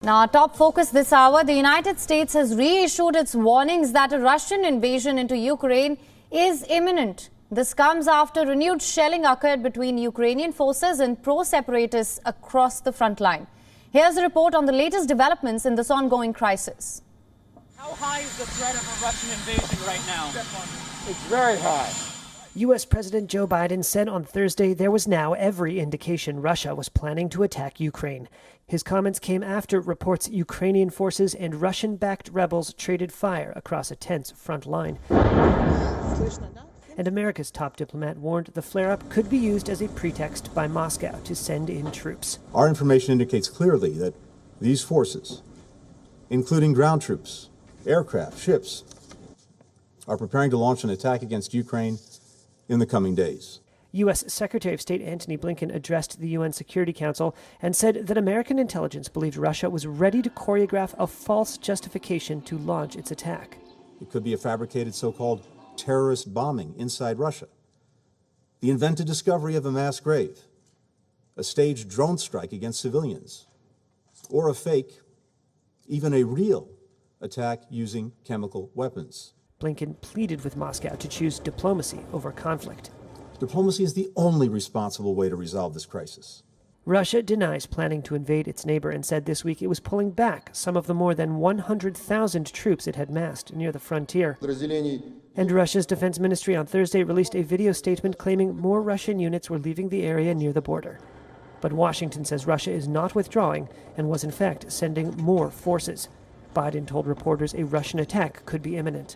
Now, our top focus this hour, the United States has reissued its warnings that a Russian invasion into Ukraine is imminent. This comes after renewed shelling occurred between Ukrainian forces and pro-separatists across the front line. Here's a report on the latest developments in this ongoing crisis. How high is the threat of a Russian invasion right now? It's very high. U.S. President Joe Biden said on Thursday there was now every indication Russia was planning to attack Ukraine. His comments came after reports Ukrainian forces and Russian-backed rebels traded fire across a tense front line. And America's top diplomat warned the flare-up could be used as a pretext by Moscow to send in troops. Our information indicates clearly that these forces, including ground troops, aircraft, ships, are preparing to launch an attack against Ukraine in the coming days. U.S. Secretary of State Antony Blinken addressed the UN Security Council and said that American intelligence believed Russia was ready to choreograph a false justification to launch its attack. It could be a fabricated so-called terrorist bombing inside Russia, the invented discovery of a mass grave, a staged drone strike against civilians, or a fake, even a real, attack using chemical weapons. Blinken pleaded with Moscow to choose diplomacy over conflict. Diplomacy is the only responsible way to resolve this crisis. Russia denies planning to invade its neighbor and said this week it was pulling back some of the more than 100,000 troops it had massed near the frontier. And Russia's defense ministry on Thursday released a video statement claiming more Russian units were leaving the area near the border. But Washington says Russia is not withdrawing and was in fact sending more forces. Biden told reporters a Russian attack could be imminent.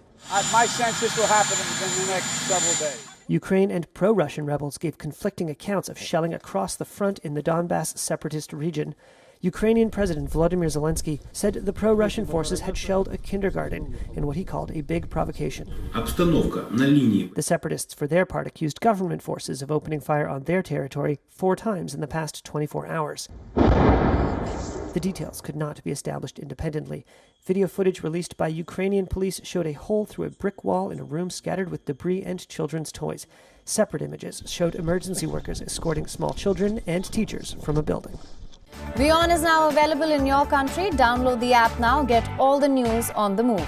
My sense this will happen within the next several days. Ukraine and pro-Russian rebels gave conflicting accounts of shelling across the front in the Donbas separatist region. Ukrainian President Volodymyr Zelensky said the pro-Russian forces had shelled a kindergarten in what he called a big provocation. The separatists, for their part, accused government forces of opening fire on their territory 4 times in the past 24 hours. The details could not be established independently. Video footage released by Ukrainian police showed a hole through a brick wall in a room scattered with debris and children's toys. Separate images showed emergency workers escorting small children and teachers from a building. WION is now available in your country. Download the app now. Get all the news on the move.